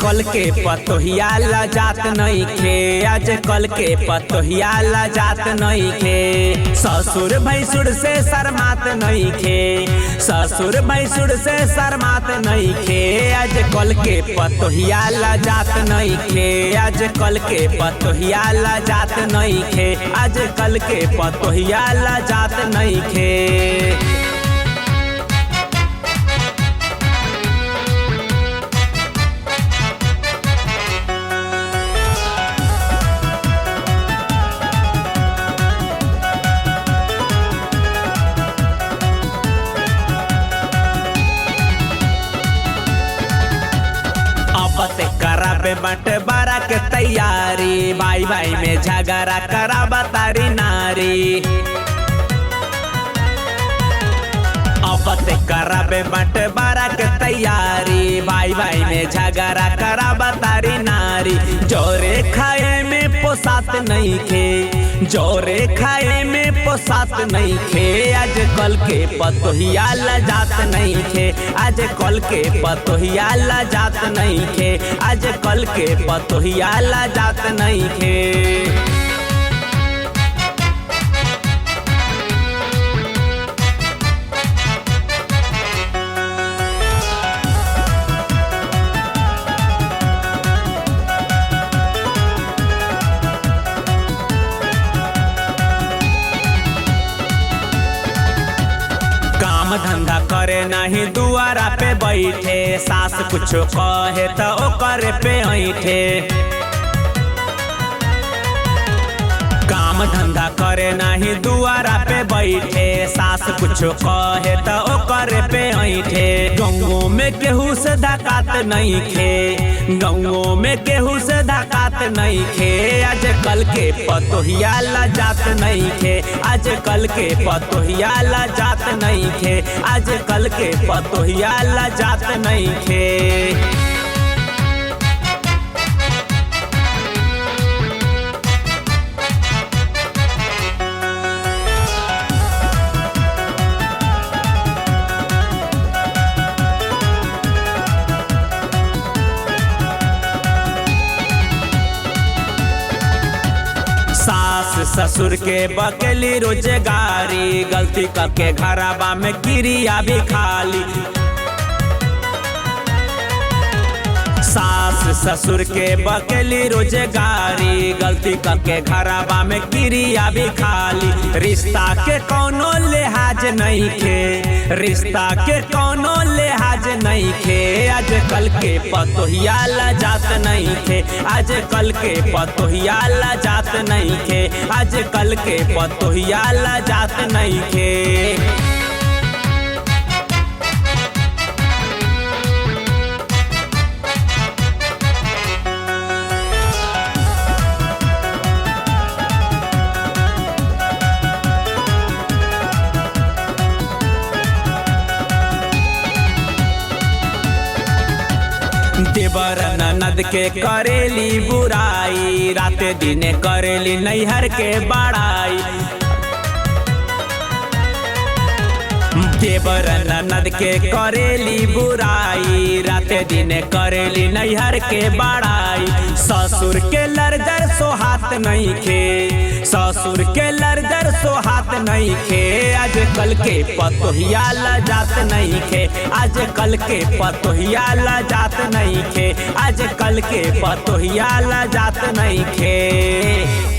कल के पतोहिया ला जात नहीं खे, आज कल के पतोहिया ला जात नहीं खे। ससुर भैंसुर से शर्मात नहीं खे, ससुर भैंसुर से शर्मात नहीं खे। आज कल के पतोहिया ला जात नहीं खे, आज कल के पतोहिया ला जात नहीं खे, आज कल के पतोहिया ला जात नहीं खे। से कराबे बंटवारा के तैयारी, भाई भाई में झगड़ा कराबा तारी नारी। से कराबे बंटवारा के तैयारी, भाई भाई में झगड़ा कराबा तारी नारी। जोरे खाए में पोसात नहीं खे, जोरे खाए में पोसात नहीं खे। आज कल के पतोहिया ला जात नहीं खे, आज कल के पतोहिया ला जात नहीं खे, आज कल के पतोहिया ला जात नहीं खे। काम धंधा करे नहीं दुआरा पे बैठे, सास कुछ कहे तो ओकर पे ऐठे। काम धंधा करे नहीं दुआरा पे बैठे, सास कुछ कहे तो ओकर पे ऐठे। गौओं में केहू से धकात नहीं खे, गौओं में केहू से धकात नहीं खे। आज कल के पतोहिया ला जात नहीं खे, आज कल के पतोहिया ला जात नहीं खे, आज कल के पतोहिया ला जात नहीं खे। सास ससुर के बकेली रोजगारी, गलती करके घरबा में क्रिया भी खाली। सास ससुर के बकेली रोजगारी, गलती करके घरबा में क्रिया भी खाली। रिश्ता के कोनो लिहाज नहीं खे, रिश्ता के कोनो लिहाज नहीं खे। आज कल के पतोहिया ला जात नहीं खे, आज कल के पतोहिया ला जात नहीं खे, आज कल के पतोहिया ला जात नहीं खे। देवर ननद के करेली बुराई, राते दिने करेली नैहर के बड़ाई। देवर ननद के करेली बुराई, राते दिने करेली नैहर के बड़ाई। ससुर के लरजर सोहात नहीं खे, ससुर के लरजर सोहात नहीं खे। आज कल के पतोहिया ला जात नहीं खे, आज कल के पतोहिया ला जात नहीं खे, आज कल के पतोहिया ला जात नहीं खे।